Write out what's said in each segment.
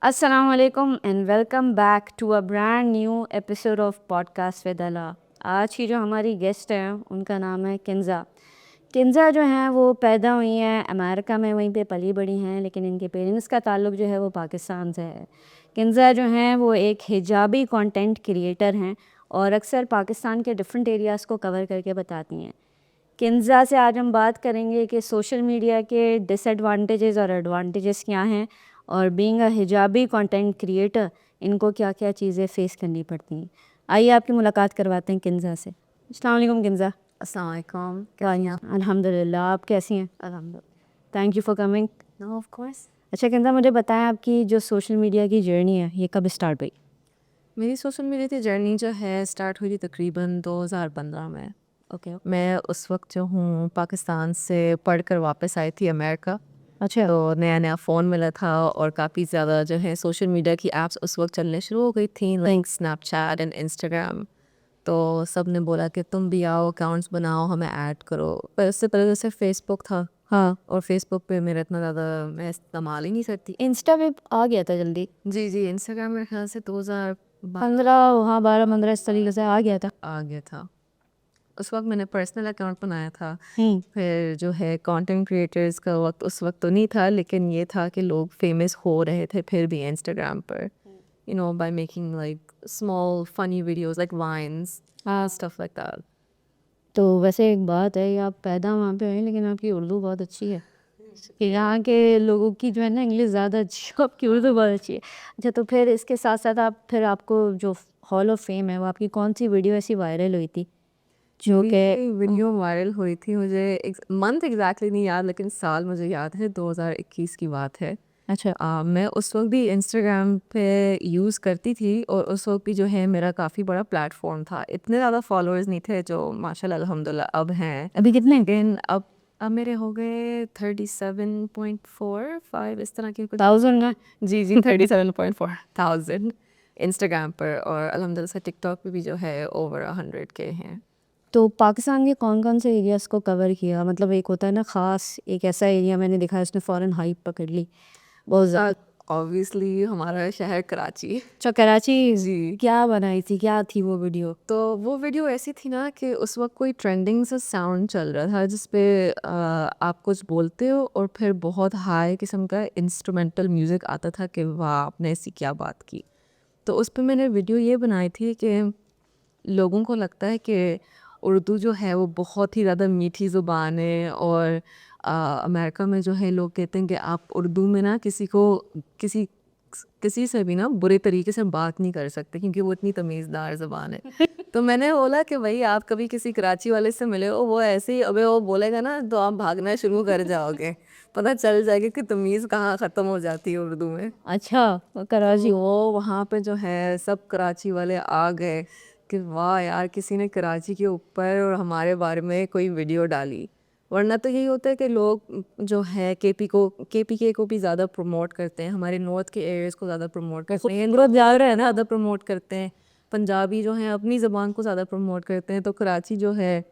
Assalamu alaikum and welcome back to a brand new episode of Podcast with अला। आज की जो हमारी गेस्ट हैं उनका नाम है किंज़ा। किंज़ा जो हैं वो पैदा हुई हैं अमेरिका में, वहीं पे पली बड़ी हैं, लेकिन इनके पेरेंट्स का ताल्लुक़ जो है वो पाकिस्तान से है। किंज़ा जो हैं वो एक हिजाबी कंटेंट क्रिएटर हैं और अक्सर पाकिस्तान के डिफरेंट एरियाज़ को कवर करके बताती हैं। किंज़ा से आज हम बात करेंगे कि सोशल मीडिया के डिसएडवांटेजेस और एडवांटेजेस क्या हैं, और बीइंग अ हिजाबी कंटेंट क्रिएटर इनको क्या क्या चीज़ें फ़ेस करनी पड़ती हैं। आइए आपकी मुलाकात करवाते हैं किंज़ा से। अस्सलाम वालेकुम किंज़ा। अस्सलाम वालेकुम। वाह, अल्हम्दुलिल्लाह। आप कैसी हैं? अल्हम्दुलिल्लाह। Thank you for coming. No of course. अच्छा किंज़ा, मुझे बताएं आपकी जो सोशल मीडिया की जर्नी है ये कब स्टार्ट हुई? मेरी सोशल मीडिया की जर्नी जो है स्टार्ट हुई थी तकरीबन 2015 में। ओके। मैं उस वक्त जो हूँ पाकिस्तान से पढ़कर वापस आई थी अमेरिका। अच्छा। तो नया नया फ़ोन मिला था और काफ़ी ज़्यादा जो है सोशल मीडिया की एप्स उस वक्त चलने शुरू हो गई थी, लाइक स्नैपचैट एंड इंस्टाग्राम। तो सब ने बोला कि तुम भी आओ, अकाउंट्स बनाओ, हमें ऐड करो। पर उससे पहले तो सिर्फ फेसबुक था, हाँ, और फेसबुक पे मेरा इतना ज़्यादा मैं इस्तेमाल ही नहीं करती। इंस्टा पे आ गया था जल्दी। जी, इंस्टाग्राम मेरे ख़्याल से 2012 15, हाँ 12-15 इस तरीके से आ गया था। आ गया था। उस वक़्त मैंने पर्सनल अकाउंट बनाया था। हम्म। फिर जो है कंटेंट क्रिएटर्स का वक़्त उस वक़्त तो नहीं था, लेकिन ये था कि लोग फ़ेमस हो रहे थे फिर भी इंस्टाग्राम पर, by making like small funny videos like vines, stuff like that. तो वैसे एक बात है, ये आप पैदा वहाँ पे हुई लेकिन आपकी उर्दू बहुत अच्छी है। कि यहाँ के लोगों की जो है ना इंग्लिश ज़्यादा अच्छी है, आपकी उर्दू बहुत अच्छी है। अच्छा, तो फिर इसके साथ साथ आपको जो हॉल ऑफ फेम है वो आपकी कौन सी वीडियो ऐसी वायरल हुई थी जो कि मेरी वीडियो वायरल हुई थी, मुझे मंथ एग्जैक्टली नहीं याद, लेकिन साल मुझे याद है, 2021 की बात है। अच्छा। मैं उस वक्त भी इंस्टाग्राम पे यूज़ करती थी, और उस वक्त भी जो है मेरा काफ़ी बड़ा प्लेटफॉर्म था। इतने ज़्यादा फॉलोअर्स नहीं थे जो माशाल्लाह अल्हम्दुलिल्लाह अब हैं, अभी कितने? लेकिन अब मेरे हो गए 37.45 इस तरह के कुछ। 1000 ना? जी 37.4 थाउजेंड इंस्टाग्राम पर, और अल्हम्दुलिल्लाह से टिकटॉक पे भी जो है ओवर 100K हैं। तो पाकिस्तान के कौन कौन से एरियाज़ को कवर किया? मतलब एक होता है ना ख़ास, एक ऐसा एरिया मैंने देखा है उसने फ़ौरन हाइप पकड़ ली बहुत ज़्यादा। ऑब्वियसली हमारा शहर कराची। अच्छा, कराची। जी। क्या बनाई थी, क्या थी वो वीडियो? तो वो वीडियो ऐसी थी ना कि उस वक्त कोई ट्रेंडिंग सा साउंड चल रहा था जिसपे आप कुछ बोलते हो और फिर बहुत हाई किस्म का इंस्ट्रूमेंटल म्यूज़िक आता था कि वाह आपने ऐसी क्या बात की। तो उस पे मैंने वीडियो ये बनाई थी कि लोगों को लगता है कि उर्दू जो है वो बहुत ही ज़्यादा मीठी ज़ुबान है, और अमेरिका में जो है लोग कहते हैं कि आप उर्दू में ना किसी किसी से भी ना बुरे तरीके से बात नहीं कर सकते, क्योंकि वो इतनी तमीज़दार ज़ुबान है। तो मैंने बोला कि भाई आप कभी किसी कराची वाले से मिले हो, वो ऐसे ही अबे वो बोलेगा ना तो आप भागना शुरू कर जाओगे, पता चल जाएगा कि तमीज़ कहाँ ख़त्म हो जाती है उर्दू में। अच्छा, वो कराची। तो वो वहाँ पे जो है सब कराची वाले आ गए कि वाह यार किसी ने कराची के ऊपर और हमारे बारे में कोई वीडियो डाली। वरना तो यही होता है कि लोग जो है केपीके को भी ज़्यादा प्रमोट करते हैं, हमारे नॉर्थ के एरियाज़ को ज़्यादा प्रमोट करते हैं, लोग ज़्यादा है ना ज़्यादा प्रमोट करते हैं, पंजाबी जो हैं अपनी ज़बान को ज़्यादा प्रमोट करते हैं। तो कराची जो है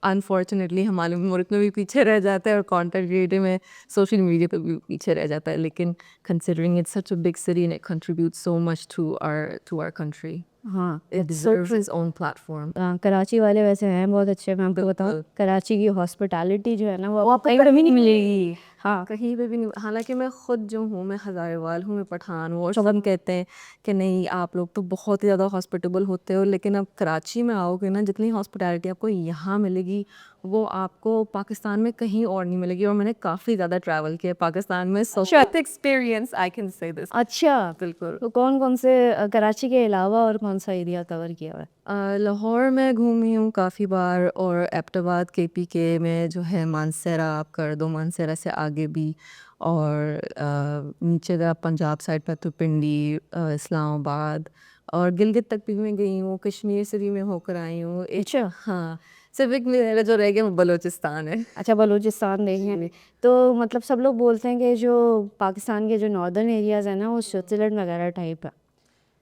अनफॉर्चुनेटली हमारे मुल्क में भी पीछे रह जाता है, और कंटेंट क्रिएटिव में सोशल मीडिया पे भी पीछे रह जाता है, लेकिन considering it's such a big city and it contributes so much to our country, हाँ, it deserves its own platform. Karachi वाले वैसे हैं बहुत अच्छे। मैं आपको बताऊँ, कराची की हॉस्पिटैलिटी जो है ना वो आपको कहीं पे भी नहीं मिलेगी। हाँ। कहीं पे भी नहीं, हालांकि मैं खुद जो हूँ मैं हज़ारेवाल हूँ, मैं पठान हूँ, और सब कहते हैं कि नहीं आप लोग तो बहुत ही ज़्यादा हॉस्पिटेबल होते हो, लेकिन अब कराची में आओगे ना जितनी हॉस्पिटैलिटी आपको यहाँ मिलेगी वो आपको पाकिस्तान में कहीं और नहीं मिलेगी। और मैंने काफ़ी ज़्यादा ट्रैवल किया पाकिस्तान में, so experience I can say this. अच्छा, बिल्कुल। तो कौन कौन से कराची के अलावा और कौन सा एरिया कवर किया हुआ है? लाहौर में घूमी हूँ काफ़ी बार, और एबटाबाद केपीके में जो है मानसरा आप कर दो, मानसरा से आगे भी, और नीचे का पंजाब साइड पर तो पिंडी, इस्लामाबाद, और गिलगित तक भी मैं गई हूँ, कश्मीर से भी मैं होकर आई हूँ। अच्छा। हाँ, सिर्फ मेरा जो रह गया वो बलूचिस्तान है। अच्छा, बलूचिस्तान देखें। तो मतलब सब लोग बोलते हैं कि जो पाकिस्तान के जो नॉर्दर्न एरियाज़ हैं ना वो स्विट्ज़रलैंड वगैरह टाइप है।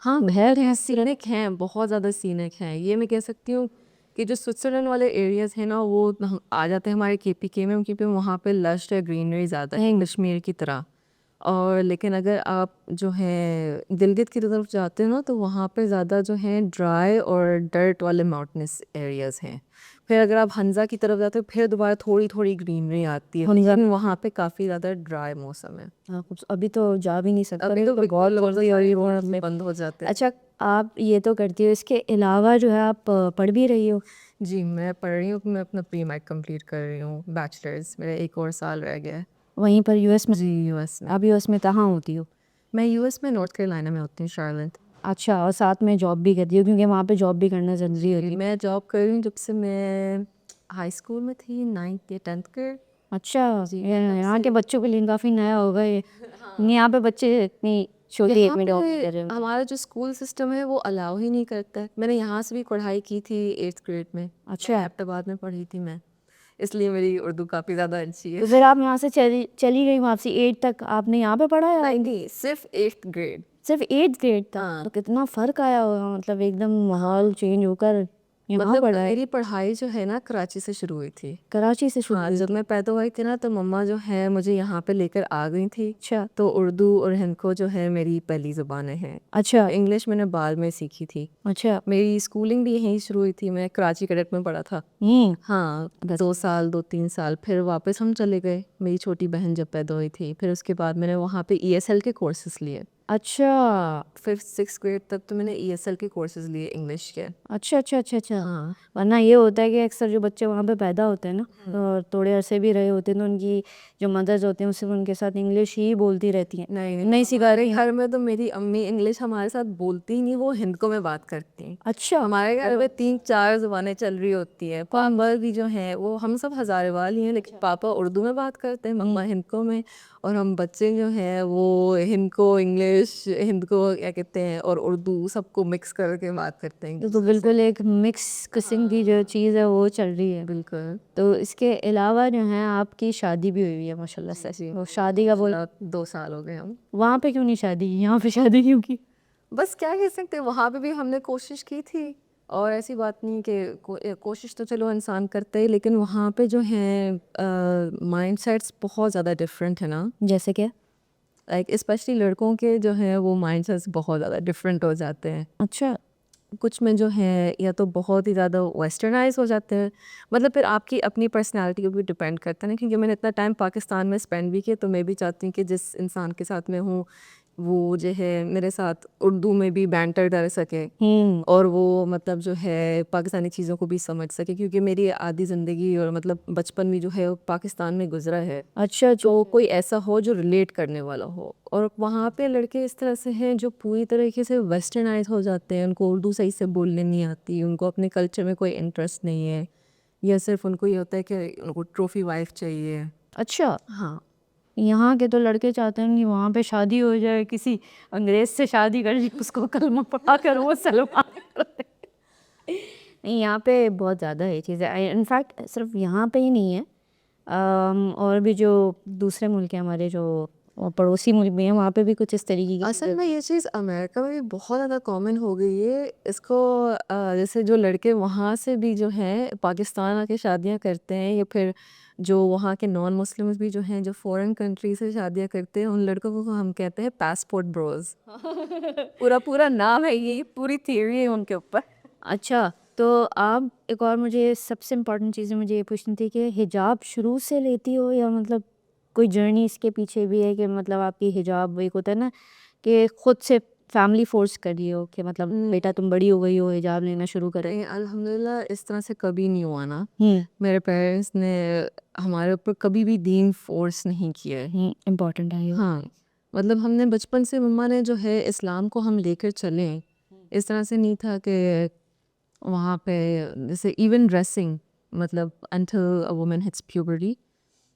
हाँ, है सीनिक हैं, बहुत ज़्यादा सीनिक हैं। ये मैं कह सकती हूँ कि जो स्विट्ज़रलैंड वाले एरियाज़ हैं ना वो आ जाते हैं हमारे केपीके में, क्योंकि वहाँ पे लश है, ग्रीनरी ज़्यादा है कश्मीर की तरह। और लेकिन अगर आप जो है गिलगित की तरफ जाते हो ना तो वहाँ पे ज़्यादा जो है ड्राई और डर्ट वाले माउंटेनस एरियाज़ हैं। फिर अगर आप हंजा की तरफ जाते हो फिर दोबारा थोड़ी थोड़ी ग्रीनरी आती है, लेकिन वहाँ पे काफ़ी ज़्यादा ड्राई मौसम है। हाँ, अभी तो जा भी नहीं सकता, अभी नहीं तो तो बहुत बिल्कुल लोग यार वो में बंद हो जाते हैं। अच्छा, आप ये तो करती हो, इसके अलावा जो है आप पढ़ भी रही हो? जी, मैं पढ़ रही हूँ, मैं अपना प्री-मैट कंप्लीट कर रही हूँ, बैचलर्स, मेरा 1 और साल रह गया है। वहीं पर यूएस में? जी, यूएस में। आप यूएस में कहाँ होती हो? मैं यूएस में नॉर्थ कैरोलिना में होती हूँ, शार्लेट। अच्छा, और साथ में जॉब भी करती हो, क्योंकि वहाँ पे जॉब भी करना ज़रूरी होती है। मैं जॉब कर रही हूँ जब से मैं हाई स्कूल में थी, 9th या 10th ग्रेड। अच्छा, जी, यहाँ के बच्चों के लिए काफ़ी नया होगा ये। यहाँ पे बच्चे इतनी छोटी एज में जॉब कर रहे हो। हमारा जो स्कूल सिस्टम है वो अलाउ ही नहीं करता है। मैंने यहाँ से भी पढ़ाई की थी 8th ग्रेड में। अच्छा, एबटाबाद में पढ़ी थी मैं, इसलिए मेरी उर्दू काफ़ी ज़्यादा अच्छी है। तो फिर आप यहाँ से चली गई वापसी 8 तक आपने यहाँ पे पढ़ा या नहीं, सिर्फ 8th ग्रेड। सिर्फ 8th ग्रेड तक? हाँ। तो कितना फ़र्क आया होगा, मतलब एकदम माहौल चेंज होकर यहाँ मतलब पढ़ा है। मेरी पढ़ाई जो है ना कराची से शुरू हुई थी। कराची से शुरू हाँ, हुई? जब मैं पैदा हुई थी ना तो मम्मा जो है मुझे यहाँ पे लेकर आ गई थी। अच्छा तो उर्दू और हिंदी जो है मेरी पहली ज़ुबानें हैं। अच्छा इंग्लिश मैंने बाद में सीखी थी। अच्छा। मेरी स्कूलिंग भी यहीं शुरू हुई थी, मैं कराची कैडेट में पढ़ा था। हाँ, 2 साल 2-3 साल, फिर वापस हम चले गए, मेरी छोटी बहन जब पैदा हुई थी। फिर उसके बाद मैंने वहाँ पे ESL के कोर्सेज़ लिए। अच्छा 5th 6th ग्रेड तक तो मैंने ESL के कोर्सेज़ लिए इंग्लिश के। अच्छा अच्छा अच्छा अच्छा। हाँ। वरना ये होता है कि अक्सर जो बच्चे वहाँ पे पैदा होते हैं ना और थोड़े अरसे भी रहे होते हैं तो उनकी जो मदर्स होती हैं वो सिर्फ उनके साथ इंग्लिश ही बोलती रहती हैं, नहीं सिखा रही। घर में तो मेरी अम्मी इंग्लिश हमारे साथ बोलती ही नहीं, वो हिंदी में बात करती हैं। अच्छा हमारे घर में 3-4 ज़ुबानें चल रही होती हैं। पापा भी जो हैं वो हम सब हज़ारेवाल ही हैं, लेकिन पापा उर्दू में बात करते हैं, मम्मा हिंदी में, और हम बच्चे जो हैं वो हिंदी इंग्लिश, हिंदी क्या कहते हैं, और उर्दू सबको मिक्स करके बात करते हैं। तो बिल्कुल एक मिक्स किस्म की जो चीज़ है वो चल रही है। बिल्कुल। तो इसके अलावा जो है आपकी शादी भी हुई है माशाल्लाह से। जी। तो शादी का बोल 2 साल हो गए हम। वहाँ पे क्यों नहीं शादी की, यहाँ पे शादी क्यों की? बस क्या कह सकते हैं, वहाँ पे भी हमने कोशिश की थी, और ऐसी बात नहीं कि कोशिश तो चलो इंसान करता ही, लेकिन वहाँ पे जो है माइंडसेट्स बहुत ज़्यादा डिफरेंट है ना। जैसे क्या? लाइक स्पेशली लड़कों के जो है वो माइंडसेट्स बहुत ज़्यादा डिफरेंट हो जाते हैं। अच्छा कुछ में जो है या तो बहुत ही ज़्यादा वेस्टर्नाइज हो जाते हैं, मतलब फिर आपकी अपनी पर्सनालिटी के ऊपर डिपेंड करता है ना, क्योंकि मैंने इतना टाइम पाकिस्तान में स्पेंड भी किया, तो मैं भी चाहती हूँ कि जिस इंसान के साथ मैं हूँ वो जो है मेरे साथ उर्दू में भी बैंटर कर सके, और वो मतलब जो है पाकिस्तानी चीज़ों को भी समझ सके, क्योंकि मेरी आधी ज़िंदगी और मतलब बचपन भी जो है वो पाकिस्तान में गुजरा है। अच्छा तो कोई ऐसा हो जो रिलेट करने वाला हो, और वहाँ पे लड़के इस तरह से हैं जो पूरी तरीके से वेस्टर्नाइज हो जाते हैं, उनको उर्दू सही से बोलने नहीं आती, उनको अपने कल्चर में कोई इंटरेस्ट नहीं है, या सिर्फ उनको ये होता है कि उनको ट्रॉफी वाइफ चाहिए। अच्छा। हाँ। यहाँ के तो लड़के चाहते हैं कि वहाँ पे शादी हो जाए, किसी अंग्रेज से शादी कर ली, उसको कलमा पढ़ा कर वो सलमान कर दे। नहीं, यहाँ पे बहुत ज़्यादा ये चीज़ है। इनफैक्ट सिर्फ यहाँ पे ही नहीं है, और भी जो दूसरे मुल्क हैं हमारे, जो पड़ोसी मुल्क भी हैं, वहाँ पे भी कुछ इस तरीके की असल में ये चीज़ अमेरिका में भी बहुत ज़्यादा कॉमन हो गई है इसको। जैसे जो लड़के वहाँ से भी जो हैं पाकिस्तान आके शादियाँ करते हैं, या फिर जो वहाँ के नॉन मुस्लिम्स भी जो हैं जो फॉरेन कंट्री से शादियाँ करते हैं, उन लड़कों को हम कहते हैं पासपोर्ट ब्रोज। पूरा पूरा नाम है, ये पूरी थियरी है उनके ऊपर। अच्छा, तो आप एक और मुझे सबसे इम्पोर्टेंट चीज़ मुझे ये पूछनी थी कि हिजाब शुरू से लेती हो, या मतलब कोई जर्नी इसके पीछे भी है कि मतलब आपकी हिजाब एक होता है ना कि खुद से फैमिली फोर्स कर रही हो कि मतलब बेटा तुम बड़ी हो गई हो, हिजाब लेना शुरू करें? नहीं, अल्हम्दुलिल्लाह इस तरह से कभी नहीं हुआ ना। मेरे पेरेंट्स ने हमारे ऊपर कभी भी दीन फोर्स नहीं किया है। इम्पोर्टेंट है ये। हाँ, मतलब हमने बचपन से मम्मा ने जो है इस्लाम को हम लेकर चले, इस तरह से नहीं था कि वहाँ पे जैसे इवन ड्रेसिंग, मतलब until a woman hits puberty,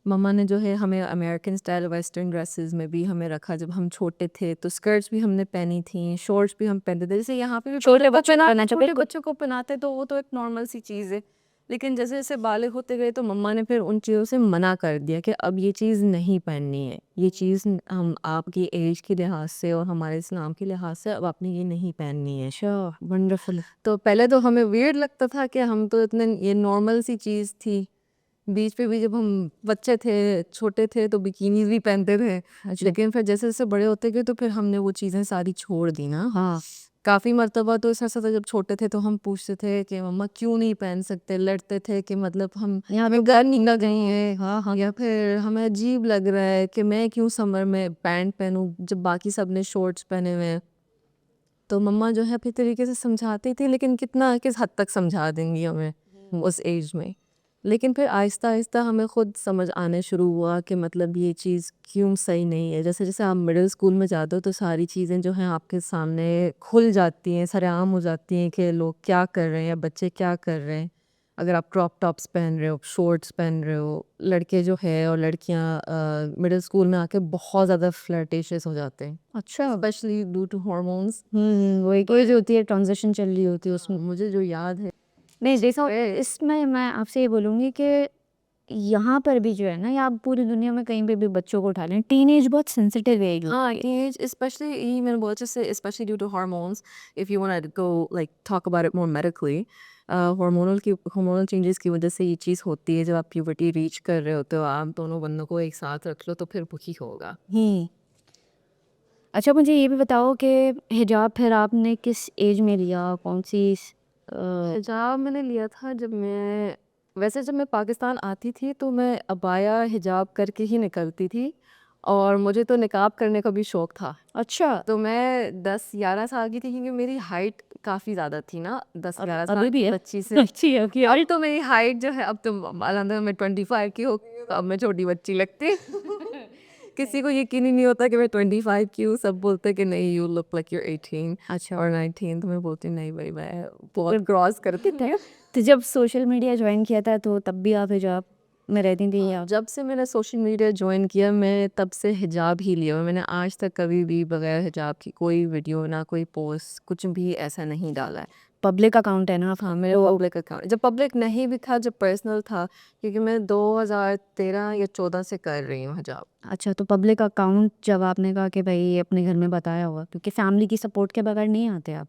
मम्मा ने जो है हमें अमेरिकन स्टाइल वेस्टर्न ड्रेसेस में भी हमें रखा। जब हम छोटे थे तो स्कर्ट्स भी हमने पहनी थी, शॉर्ट्स भी हम पहनते थे, जैसे यहाँ पे भी छोटे बच्चे ना छोटे बच्चों को पहनाते, तो वो तो एक नॉर्मल सी चीज़ है। लेकिन जैसे जैसे बालिग होते गए तो मम्मा ने फिर उन चीज़ों से मना कर दिया कि अब ये चीज़ नहीं पहननी है, ये चीज़ हम आपकी एज के लिहाज से और हमारे इस्लाम के लिहाज से अब आपने ये नहीं पहननी है। अच्छा, वंडरफुल। तो पहले तो हमें वियर्ड लगता था कि हम तो इतने, ये नॉर्मल सी चीज़ थी बीच पे भी जब हम बच्चे थे, छोटे थे तो बिकिनीज़ भी पहनते थे। लेकिन फिर जैसे-जैसे बड़े होते गए तो फिर हमने वो चीज़ें सारी छोड़ दी ना। हाँ। काफ़ी मर्तबा तो ऐसा था जब छोटे थे तो हम पूछते थे कि मम्मा क्यों नहीं पहन सकते? लड़ते थे कि मतलब हम यहाँ हमें गर्म नहीं लग रही है हाँ, हाँ। या फिर हमें अजीब लग रहा है कि मैं क्यों समर में पैंट पहनूँ जब बाकी सब ने शॉर्ट्स पहने हुए हैं। तो मम्मा जो है अपने तरीके से समझाती थी लेकिन कितना किस हद तक समझा देंगी हमें उस एज में। लेकिन फिर आहिस्ता-आहिस्ता हमें खुद समझ आने शुरू हुआ कि मतलब ये चीज़ क्यों सही नहीं है। जैसे-जैसे आप मिडल स्कूल में जाते हो तो सारी चीज़ें जो हैं आपके सामने खुल जाती हैं, सरेआम हो जाती हैं कि लोग क्या कर रहे हैं या बच्चे क्या कर रहे हैं। अगर आप क्रॉप टॉप्स पहन रहे हो, शॉर्ट्स पहन रहे हो, लड़के जो है और लड़कियाँ मिडल स्कूल में आके बहुत ज़्यादा फ्लर्टेशियस हो जाते हैं। अच्छा। Specially due to hormones. वही जो होती है ट्रांज़िशन चल रही होती है उसमें। मुझे जो याद है नहीं देखो इसमें मैं आपसे ये बोलूँगी कि यहाँ पर भी जो है ना या आप पूरी दुनिया में कहीं पे भी बच्चों को उठा लें, टीनेज बहुत सेंसिटिव एज हाँ, होती है। टीनेज स्पेशली मैंने बोला जैसे specially due to hormones if you want to go like talk about it more medically hormonal changes की वजह से ये चीज़ होती है जब आप प्यूबर्टी रीच कर रहे होते हो आप दोनों बंदों को एक साथ रख लो तो फिर वही होगा। अच्छा मुझे ये भी बताओ कि हिजाब फिर आपने किस एज में लिया? कौन-सी हिजाब मैंने लिया था जब मैं पाकिस्तान आती थी तो मैं अबाया हिजाब करके ही निकलती थी और मुझे तो निकाब करने का भी शौक था। अच्छा, तो मैं 10-11 साल की थी क्योंकि मेरी हाइट काफ़ी ज़्यादा थी ना 10-11 साल अभी भी की है? बच्ची से। अच्छी है आपकी अब हाइट। तो मेरी हाइट जो है अब तो अलहमदुलिल्लाह मैं 25 की हो गई हूँ, तो अब मैं छोटी बच्ची लगती। किसी को यकीन ही नहीं होता कि मैं 25 की हूँ, सब बोलते हैं कि नहीं यू लुक लाइक यू 18 अच्छा। और 19 तो मैं बोलती हूँ नहीं भाई मैं बहुत क्रॉस करती थे? तो जब सोशल मीडिया जॉइन किया था तो तब भी आप हिजाब में रहती थी या जब से मैंने सोशल मीडिया ज्वाइन किया मैं तब से हिजाब ही लिया हुआ है। मैंने आज तक कभी भी बगैर हिजाब की कोई वीडियो ना कोई पोस्ट कुछ भी ऐसा नहीं डाला है। पब्लिक अकाउंट है ना आपका? हाँ, मेरा पब्लिक अकाउंट जब पब्लिक नहीं भी था जब पर्सनल था क्योंकि मैं 2013 या 14 से कर रही हूँ हिजाब। अच्छा तो पब्लिक अकाउंट जब आपने कहा कि भाई अपने घर में बताया होगा क्योंकि फैमिली की सपोर्ट के बगैर नहीं आते आप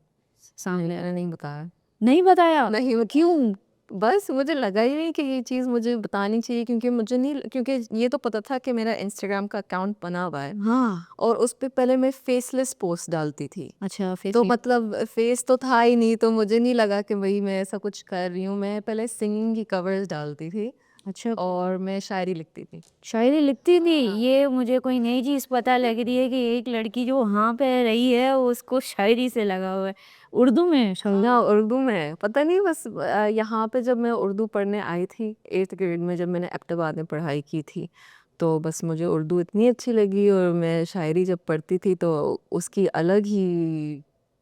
सामने। मैंने नहीं बताया। नहीं बताया? नहीं क्यों? बस मुझे लगा ही नहीं कि ये चीज़ मुझे बतानी चाहिए क्योंकि मुझे नहीं क्योंकि ये तो पता था कि मेरा इंस्टाग्राम का अकाउंट बना हुआ है हाँ। और उस पे पहले मैं फेसलेस पोस्ट डालती थी। अच्छा फिर तो मतलब फेस तो था ही नहीं तो मुझे नहीं लगा कि भाई मैं ऐसा कुछ कर रही हूँ। मैं पहले सिंगिंग की कवर्स डालती थी अच्छा और मैं शायरी लिखती थी। शायरी लिखती थी? ये मुझे कोई नई चीज़ पता लग रही है कि एक लड़की जो वहाँ पे रही है उसको शायरी से लगा हुआ है। उर्दू में ना उर्दू में पता नहीं बस यहाँ पे जब मैं उर्दू पढ़ने आई थी 8th ग्रेड में जब मैंने एबटाबाद में पढ़ाई की थी तो बस मुझे उर्दू इतनी अच्छी लगी और मैं शायरी जब पढ़ती थी तो उसकी अलग ही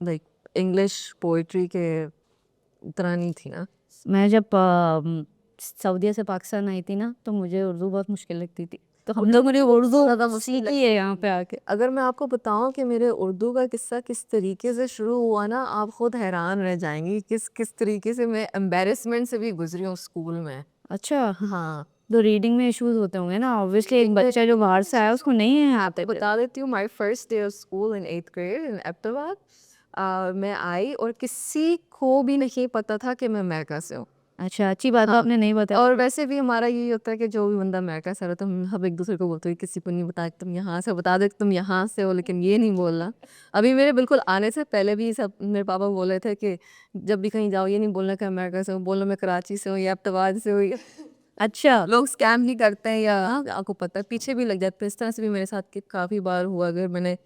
लाइक इंग्लिश पोइट्री के तरह नहीं थी ना। मैं जब सऊदीया से पाकिस्तान आई थी ना तो मुझे उर्दू बहुत मुश्किल लगती थी तो हम लोग मुझे उर्दू ज़्यादा मुश्किल सीखी है यहाँ पे आके। अगर मैं आपको बताऊं कि मेरे उर्दू का किस्सा किस तरीके से शुरू हुआ ना आप खुद हैरान रह जाएंगी किस किस तरीके से मैं एम्बेरसमेंट से भी गुजरी हूँ स्कूल में। अच्छा हाँ तो रीडिंग में इश्यूज होते होंगे ना ऑब्वियसली एक बच्चा जो बाहर से आया उसको नहीं है आते थे। बता देती हूँ my first day of school in 8th grade इन एबटाबाद मैं आई और किसी को भी नहीं पता था कि मैं अमेरिका से हूँ। अच्छा अच्छी बात है आपने नहीं बताया। और वैसे भी हमारा यही होता है कि जो भी बंदा अमेरिका से आ रहा है तो हम एक दूसरे को बोलते हैं किसी को नहीं बताया कि तुम यहाँ से हो, बता दो कि तुम यहाँ से हो लेकिन ये नहीं बोलना। अभी मेरे बिल्कुल आने से पहले भी सब मेरे पापा बोले थे कि जब भी कहीं जाओ ये नहीं बोलना कि अमेरिका से हो, बोलो मैं कराची से हूँ या एबटाबाद से हूँ। अच्छा लोग स्कैम नहीं करते हैं या आपको पता है पीछे भी लग जाते हैं। इस तरह से भी मेरे साथ कि काफ़ी बार हुआ अगर मैंने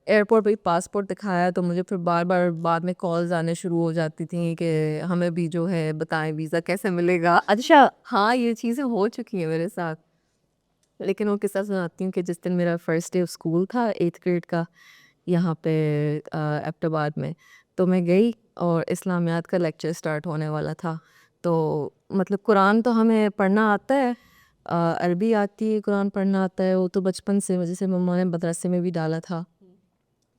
एयरपोर्ट पे ही पासपोर्ट दिखाया तो मुझे फिर बार बार बाद में कॉल्स आने शुरू हो जाती थी कि हमें भी जो है बताएं वीज़ा कैसे मिलेगा। अच्छा हाँ ये चीज़ें हो चुकी हैं मेरे साथ। लेकिन वो किस्सा सुनाती हूँ कि जिस दिन मेरा फर्स्ट डे ऑफ स्कूल था 8th ग्रेड का यहाँ पे एबटाबाद में तो मैं गई और इस्लामियात का लेक्चर स्टार्ट होने वाला था। तो मतलब कुरान तो हमें पढ़ना आता है अरबी आती है कुरान पढ़ना आता है वो तो बचपन से जैसे मम्मा ने मदरसे में भी डाला था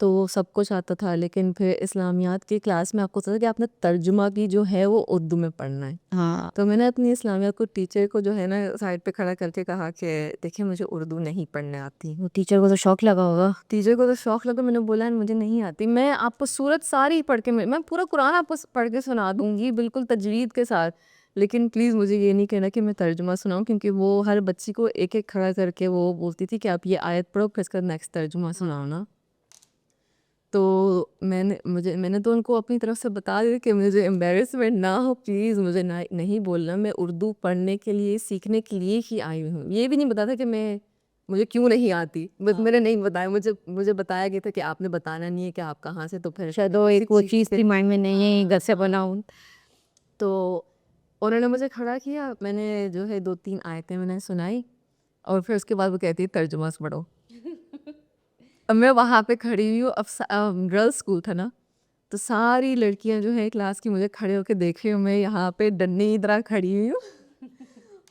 तो वो सब कुछ आता था। लेकिन फिर इस्लामियात की क्लास में आपको पता था कि आपने तर्जुमा की जो है वो उर्दू में पढ़ना है। हाँ तो मैंने अपनी इस्लामियात को टीचर को जो है ना साइड पे खड़ा करके कहा कि देखिए मुझे उर्दू नहीं पढ़ने आती। वो टीचर को तो शौक लगा होगा। टीचर को तो शौक लगा मैंने बोला मुझे नहीं आती मैं आपको सूरत सारी पढ़ के मैं पूरा कुरान आपको पढ़ के सुना दूंगी बिल्कुल तजवीद के साथ लेकिन प्लीज़ मुझे ये नहीं कहना कि मैं तर्जुमा सुनाऊँ, क्योंकि वो हर बच्ची को एक-एक खड़ा करके वो बोलती थी कि आप ये आयत पढ़ो फिर इसका नेक्स्ट तर्जुमा सुनाओ ना। तो मैंने तो उनको अपनी तरफ से बता दिया कि मुझे एम्बैरेसमेंट ना हो, प्लीज़ मुझे ना नहीं बोलना, मैं उर्दू पढ़ने के लिए, सीखने के लिए ही आई हूँ। ये भी नहीं पता था कि मुझे क्यों नहीं आती, बस मैंने नहीं बताया, मुझे बताया गया था कि आपने बताना नहीं है कि आप कहाँ से, तो फिर शायद वो एक वो चीज़ थी माइंड में, नहीं है घर से हाँ। बनाऊँ। तो उन्होंने मुझे खड़ा किया, मैंने जो है 2-3 आयतें मैंने सुनाई और फिर उसके बाद वो कहती है तर्जुमा पढ़ो। अब मैं वहाँ पे खड़ी हुई हूँ, अब गर्ल्स स्कूल था ना, तो सारी लड़कियाँ जो है क्लास की मुझे खड़े होके देख रही हूँ, मैं यहाँ पे डन्नी की तरह खड़ी हुई हूँ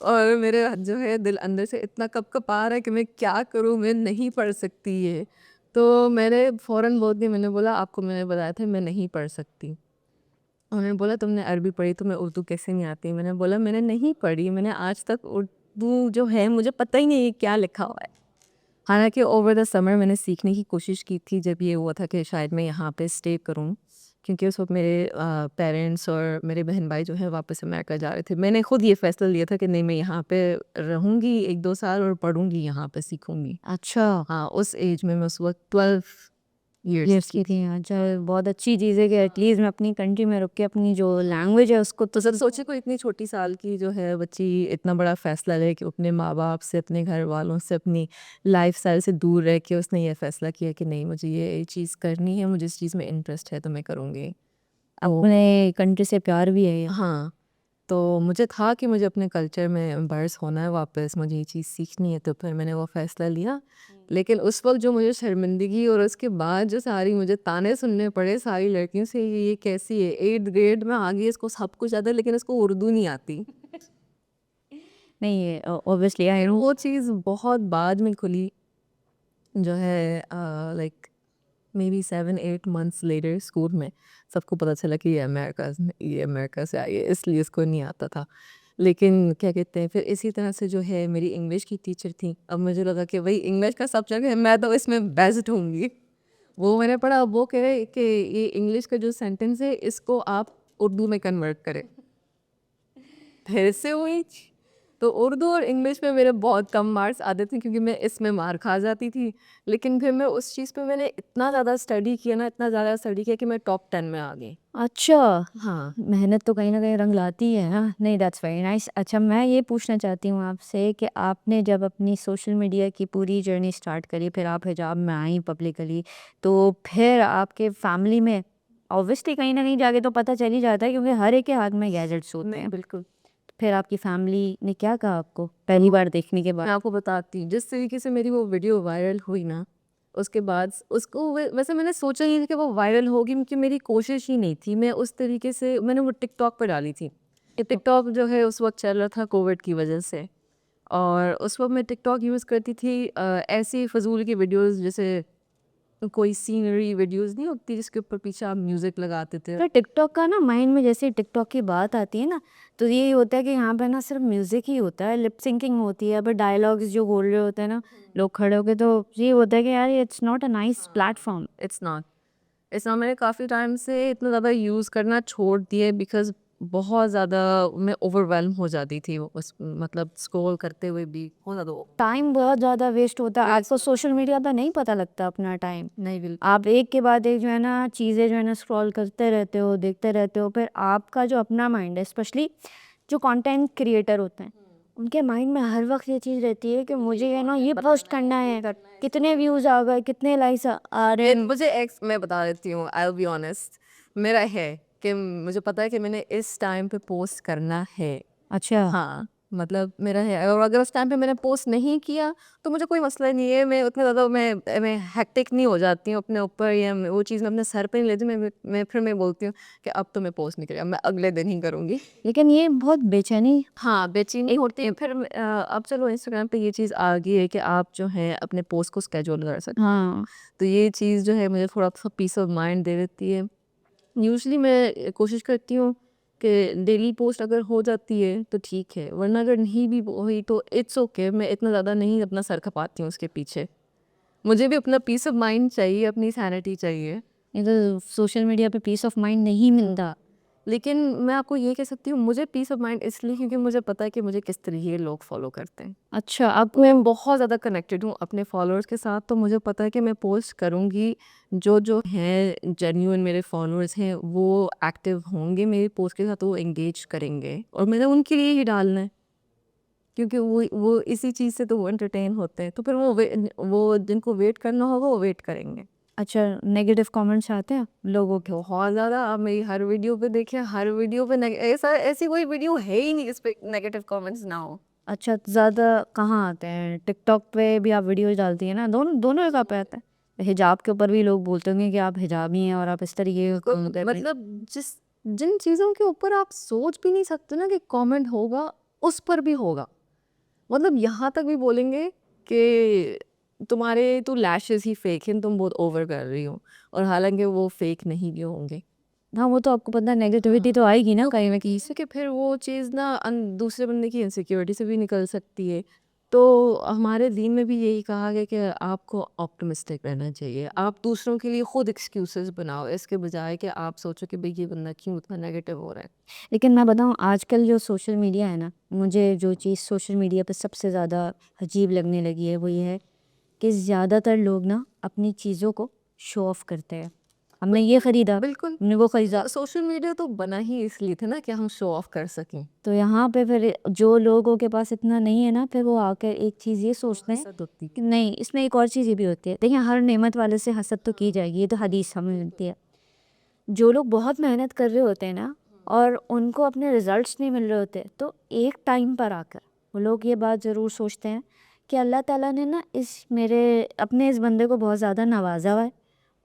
और मेरे जो है दिल अंदर से इतना कँप-कँपा रहा है कि मैं क्या करूँ, मैं नहीं पढ़ सकती ये। तो मैंने फ़ौरन बोल दिया, मैंने बोला आपको मैंने बताया था मैं नहीं पढ़ सकती। उन्होंने बोला तुमने अरबी पढ़ी, तुम्हें उर्दू कैसे नहीं आती? मैंने बोला मैंने नहीं पढ़ी, मैंने आज तक उर्दू जो है मुझे पता ही नहीं है क्या लिखा हुआ है। हालाँकि ओवर द समर मैंने सीखने की कोशिश की थी, जब ये हुआ था कि शायद मैं यहाँ पे स्टे करूँ, क्योंकि उस वक़्त मेरे पेरेंट्स और मेरे बहन-भाई जो हैं वापस अमेरिका जा रहे थे। मैंने खुद ये फ़ैसला लिया था कि नहीं, मैं यहाँ पे रहूँगी 1-2 साल और पढ़ूँगी यहाँ पे, सीखूँगी। अच्छा, हाँ, उस एज में मैं उस वक़्त 12 ईयर्स येस की थी। अच्छा, बहुत अच्छी चीज़ है कि एटलीस्ट मैं अपनी कंट्री में रुक के अपनी जो लैंग्वेज है उसको तो तो सर सोचिए कोई इतनी छोटी साल की जो है बच्ची इतना बड़ा फ़ैसला ले कि अपने माँ-बाप से, अपने घर वालों से, अपनी लाइफ़स्टाइल से दूर रह के उसने ये फ़ैसला किया कि नहीं, मुझे ये चीज़ करनी है, मुझे इस चीज़ में इंटरेस्ट है तो मैं करूँगी। तो अपने कंट्री से प्यार भी है ये। हाँ, तो मुझे था कि मुझे अपने कल्चर में इम्बर्स होना है वापस, मुझे ये चीज़ सीखनी है, तो फिर मैंने वो फ़ैसला लिया। लेकिन उस वक़्त जो मुझे शर्मिंदगी और उसके बाद जो सारी मुझे ताने सुनने पड़े सारी लड़कियों से, ये कैसी है, 8th ग्रेड में आ गई है, इसको सब कुछ आता है लेकिन इसको उर्दू नहीं आती। नहीं, ये ऑब्वियसली आई नो। वो चीज़ बहुत बाद में खुली, जो है like may be 7-8 months later school में सबको पता चला कि ये अमेरिका से आई है, इसलिए इसको नहीं आता था। लेकिन क्या कहते हैं, फिर इसी तरह से जो है मेरी इंग्लिश की टीचर थी, अब मुझे लगा कि भाई इंग्लिश का सब्जेक्ट है, मैं तो इसमें बेस्ट होंगी। वो मैंने पढ़ा, अब वो कह रहे कि ये इंग्लिश का जो सेंटेंस है इसको आप उर्दू में कन्वर्ट करें। फिर से हुई, तो उर्दू और इंग्लिश में मेरे बहुत कम मार्क्स आते थे क्योंकि मैं इसमें मार खा जाती थी। लेकिन फिर मैं उस चीज़ पे मैंने इतना ज़्यादा स्टडी किया ना, इतना ज़्यादा स्टडी किया कि मैं टॉप 10 में आ गई। अच्छा, हाँ। मेहनत तो कहीं न कहीं रंग लाती है, हाँ। नहीं, दैट्स वेरी नाइस। अच्छा, मैं ये पूछना चाहती हूँ आपसे कि आपने जब अपनी सोशल मीडिया की पूरी जर्नी स्टार्ट करी, फिर आप हिजाब में आई पब्लिकली, तो फिर आपके फैमिली में ऑब्वियसली कहीं न कहीं जाके तो पता चल ही जाता है क्योंकि हर एक के हाथ में गैजेट्स होते नहीं, हैं। बिल्कुल। फिर आपकी फैमिली ने क्या कहा आपको पहली बार देखने के मैं बाद? आपको बताती हूँ, जिस तरीके से मेरी वो वीडियो वायरल हुई ना, उसके बाद उसको वैसे मैंने सोचा ही नहीं था कि वो वायरल होगी, क्योंकि मेरी कोशिश ही नहीं थी। मैं उस तरीके से मैंने वो टिकटॉक पे डाली थी। ये टिकटॉक जो है उस वक़्त चल रहा था कोविड की वजह से, और उस वक़्त मैं टिकटॉक यूज़ करती थी ऐसी फ़िज़ूल की वीडियोज़, जैसे कोई सीनरी वीडियोज़ नहीं होती जिसके ऊपर पीछे आप म्यूज़िक लगाते थे। तो टिकटॉक का ना माइंड में जैसे टिकटॉक की बात आती है ना, तो ये होता है कि यहाँ पे ना सिर्फ म्यूजिक ही होता है, लिप सिंकिंग होती है, बट डायलॉग्स जो बोल रहे होते हैं ना लोग खड़े होके, तो ये होता है कि यार it's not a nice platform. It's not it's not मैंने काफ़ी टाइम से इतना ज़्यादा यूज़ करना छोड़ दिया बिकॉज़ बहुत ज़्यादा मैं ओवरवेल्म हो जाती थी वो उस मतलब स्क्रॉल करते हुए भी बहुत ज़्यादा टाइम बहुत ज़्यादा वेस्ट होता है आज तो सोशल मीडिया पर, नहीं पता लगता अपना टाइम। नहीं बिल्कुल। आप एक के बाद एक जो है ना चीज़ें जो है ना स्क्रॉल करते रहते हो, देखते रहते हो, फिर आपका जो अपना माइंड है, स्पेशली जो कंटेंट क्रिएटर होते हैं, उनके माइंड में हर वक्त ये चीज़ रहती है कि मुझे ये ना ये पोस्ट करना है, कितने व्यूज़ आ गए, कितने लाइक्स आ रहे हैं। मुझे एक्स मैं बता देती हूँ, आई विल बी ऑनेस्ट, मेरा है कि मुझे पता है कि मैंने इस टाइम पे पोस्ट करना है। अच्छा, हाँ, मतलब मेरा है, और अगर उस टाइम पे मैंने पोस्ट नहीं किया तो मुझे कोई मसला नहीं है, मैं उतना ज़्यादा मैं हेक्टिक नहीं हो जाती हूँ अपने ऊपर, या वो चीज़ मैं अपने सर पे नहीं लेती। मैं बोलती हूँ कि अब तो मैं पोस्ट नहीं करी, अब मैं अगले दिन ही करूँगी। लेकिन ये बहुत बेचैनी। हाँ, बेचैनी होती है। फिर अब चलो इंस्टाग्राम पे ये चीज़ आ गई है कि आप जो है अपने पोस्ट को स्केड्यूल कर सकते हो। हाँ, तो ये चीज़ जो है मुझे थोड़ा-सा पीस ऑफ माइंड दे देती है। यूजुअली मैं कोशिश करती हूँ कि डेली पोस्ट अगर हो जाती है तो ठीक है, वरना अगर नहीं भी हुई तो इट्स ओके, मैं इतना ज़्यादा नहीं अपना सर खपाती हूँ उसके पीछे। मुझे भी अपना पीस ऑफ माइंड चाहिए, अपनी सैनिटी चाहिए। ये तो सोशल मीडिया पे पीस ऑफ माइंड नहीं मिलता। लेकिन मैं आपको ये कह सकती हूँ, मुझे पीस ऑफ माइंड इसलिए क्योंकि मुझे पता है कि मुझे किस तरीके के लोग फॉलो करते हैं। अच्छा, आप मैं बहुत ज़्यादा कनेक्टेड हूँ अपने फॉलोअर्स के साथ, तो मुझे पता है कि मैं पोस्ट करूँगी, जो हैं जेन्युइन मेरे फॉलोअर्स हैं वो एक्टिव होंगे मेरी पोस्ट के साथ, वो एंगेज करेंगे और मैंने उनके लिए ही डालना है, क्योंकि वो इसी चीज़ से तो वो एंटरटेन होते हैं, तो फिर वो जिनको वेट करना होगा वो वेट करेंगे। अच्छा, नेगेटिव कमेंट्स आते हैं लोगों के? बहुत ज़्यादा, आप मेरी हर वीडियो पे देखिए, हर वीडियो पे ऐसी कोई वीडियो है ही नहीं जिस पे नेगेटिव कमेंट्स ना हो। अच्छा, ज़्यादा कहाँ आते हैं? टिकटॉक पे भी आप वीडियोज़ डालती हैं ना? दोनों दोनों जगह पे आते हैं। हिजाब के ऊपर भी लोग बोलते होंगे कि आप हिजाबी हैं और आप इस तरीके के मतलब जिन चीज़ों के ऊपर आप सोच भी नहीं सकते ना कि कमेंट होगा, उस पर भी होगा। मतलब यहाँ तक भी बोलेंगे कि तू लैशेस ही फेक हैं, तुम बहुत ओवर कर रही हो, और हालांकि वो फेक नहीं भी होंगे। हाँ, वो तो आपको पता है, नेगेटिविटी तो आएगी ना कहीं ना कहीं से। कि फिर वो चीज़ ना दूसरे बंदे की इनसिक्योरिटी से भी निकल सकती है। तो हमारे दीन में भी यही कहा गया कि आपको ऑप्टिमिस्टिक रहना चाहिए, आप दूसरों के लिए खुद एक्सक्यूजेस बनाओ, इसके बजाय कि आप सोचो कि भाई ये बंदा क्यों इतना नेगेटिव हो रहा है। लेकिन मैं बताऊँ, आजकल जो सोशल मीडिया है ना, मुझे जो चीज़ सोशल मीडिया पे सबसे ज़्यादा अजीब लगने लगी है वो ये है कि ज़्यादातर लोग ना अपनी चीज़ों को शो ऑफ करते हैं। हमने ये ख़रीदा, बिल्कुल, हमने वो ख़रीदा। सोशल मीडिया तो बना ही इसलिए था ना कि हम शो ऑफ कर सकें। तो यहाँ पे फिर जो लोगों के पास इतना नहीं है ना, फिर वो आकर एक चीज़ ये सोचते हैं हसद होती कि नहीं, इसमें एक और चीज़ ये भी होती है। देखिए, हर नेमत वाले से हसद तो की जाएगी, ये तो हदीस हमें मिलती है। जो लोग बहुत मेहनत कर रहे होते हैं ना और उनको अपने रिजल्ट्स नहीं मिल रहे होते, तो एक टाइम पर आकर वो लोग ये बात ज़रूर सोचते हैं कि अल्लाह ताला ने ना इस बंदे को बहुत ज़्यादा नवाजा हुआ है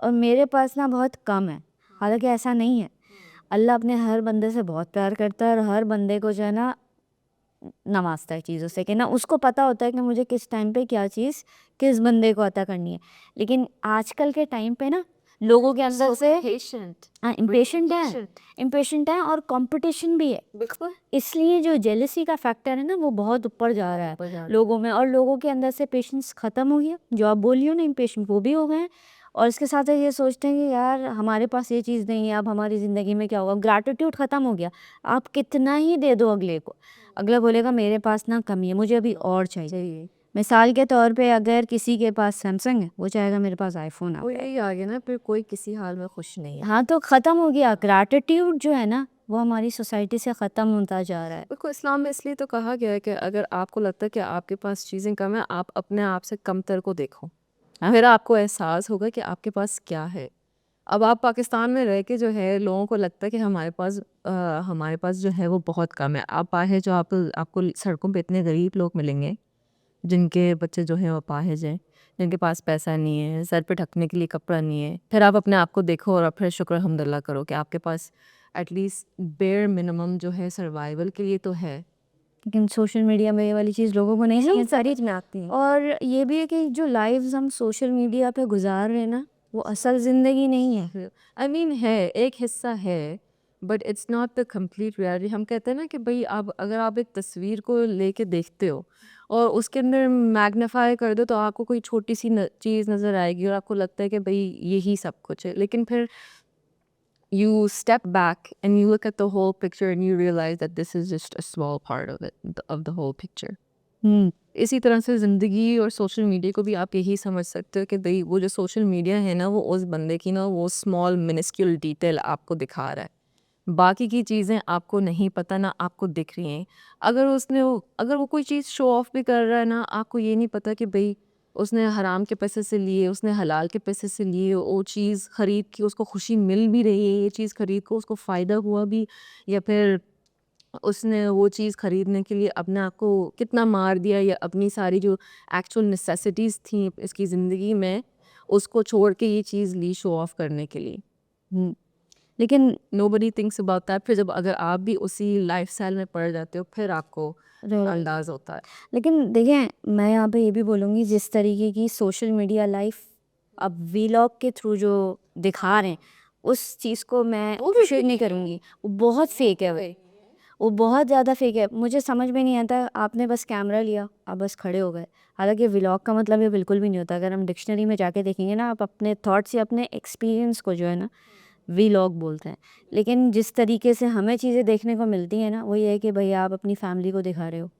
और मेरे पास ना बहुत कम है। हालांकि ऐसा नहीं है। अल्लाह अपने हर बंदे से बहुत प्यार करता है और हर बंदे को जो है ना नवाजता है चीज़ों से, कि ना उसको पता होता है कि मुझे किस टाइम पे क्या चीज़ किस बंदे को अता करनी है। लेकिन आजकल के टाइम पे ना लोगों के अंदर से पेशेंट। हाँ, इम्पेशेंट है और कंपटीशन भी है। बिल्कुल, इसलिए जो जेलसी का फैक्टर है ना, वो बहुत ऊपर जा रहा है लोगों में, और लोगों के अंदर से पेशेंस ख़त्म हो गया। जो आप बोली हो ना, इम्पेशेंट वो भी हो गए हैं। और इसके साथ ये सोचते हैं कि यार हमारे पास ये चीज़ नहीं है, अब हमारी ज़िंदगी में क्या होगा। ग्रैटिट्यूड ख़त्म हो गया। आप कितना ही दे दो अगले को, अगला बोलेगा मेरे पास ना कमी है, मुझे अभी और चाहिए। मिसाल के तौर पे अगर किसी के पास सैमसंग है, वो चाहेगा मेरे पास आईफोन वो आ जाए। यही आ गया ना, फिर कोई किसी हाल में खुश नहीं है। हाँ, तो ख़त्म हो गया ग्रैटिट्यूड जो है ना, वो हमारी सोसाइटी से ख़त्म होता जा रहा है। बिल्कुल, इस्लाम में इसलिए तो कहा गया है कि अगर आपको लगता है कि आपके पास चीज़ें कम है, आप अपने आप से कमतर को देखो, फिर आपको एहसास होगा कि आपके पास क्या है। अब आप पाकिस्तान में रह के जो है लोगों को लगता है कि हमारे पास जो है वो बहुत कम है। आप बाहर जो आपको सड़कों पे इतने गरीब लोग मिलेंगे, जिनके बच्चे जो हैं वो अपाहिज हैं, जिनके पास पैसा नहीं है, सर पे ढकने के लिए कपड़ा नहीं है। फिर आप अपने आप को देखो और फिर शुक्र अल्हम्दुलिल्लाह करो कि आपके पास एटलीस्ट बेयर मिनिमम जो है सर्वाइवल के लिए तो है। लेकिन सोशल मीडिया में ये वाली चीज़ लोगों को नहीं समझ में आती है। और ये भी है कि जो लाइव्स हम सोशल मीडिया पे गुजार रहे हैं ना, वो असल ज़िंदगी नहीं है। आई मीन है, एक हिस्सा है, but it's not the complete reality. हम कहते हैं ना कि भाई आप अगर आप एक तस्वीर को लेके देखते हो और उसके अंदर मैग्नीफाई कर दो, तो आपको कोई छोटी सी चीज़ नज़र आएगी और आपको लगता है कि भाई यही सब कुछ है। लेकिन फिर you step back and you look at the whole picture and you realize that this is just a small part of it, of the whole picture. इसी तरह से ज़िंदगी और सोशल मीडिया को भी आप यही समझ सकते हो कि भाई वो जो सोशल मीडिया है ना, वो उस बंदे की ना वो स्मॉल मिनिस्क्यूल डिटेल आपको दिखा रहा है। बाकी की चीज़ें आपको नहीं पता, ना आपको दिख रही हैं। अगर वो कोई चीज़ शो ऑफ भी कर रहा है ना, आपको ये नहीं पता कि भाई उसने हराम के पैसे से लिए, उसने हलाल के पैसे से लिए, वो चीज़ ख़रीद के उसको खुशी मिल भी रही है, ये चीज़ ख़रीद को उसको फ़ायदा हुआ भी, या फिर उसने वो चीज़ ख़रीदने के लिए अपने आप को कितना मार दिया, या अपनी सारी जो एक्चुअल नेसेसिटीज़ थी इसकी ज़िंदगी में, उसको छोड़ के ये चीज़ ली शो ऑफ करने के लिए। हम्म, लेकिन नोबडी थिंक्स अबाउट दैट। फिर जब अगर आप भी उसी लाइफस्टाइल में पड़ जाते हो, फिर आपको अंदाज़ होता है। लेकिन देखिए, मैं यहाँ पे ये भी बोलूँगी, जिस तरीके की सोशल मीडिया लाइफ अब वीलॉग के थ्रू जो दिखा रहे हैं, उस चीज़ को मैं अप्रिशिएट नहीं करूँगी। वो बहुत फेक है, वो बहुत ज़्यादा फेक है। मुझे समझ में नहीं आता, आपने बस कैमरा लिया, आप बस खड़े हो गए। हालांकि व्लॉग का मतलब ये बिल्कुल भी नहीं होता। अगर हम डिक्शनरी में जाके देखेंगे ना, आप अपने थॉट्स या अपने एक्सपीरियंस को जो है ना वीलॉग बोलते हैं। लेकिन जिस तरीके से हमें चीज़ें देखने को मिलती हैं ना, वो ये है कि भाई आप अपनी फैमिली को दिखा रहे हो,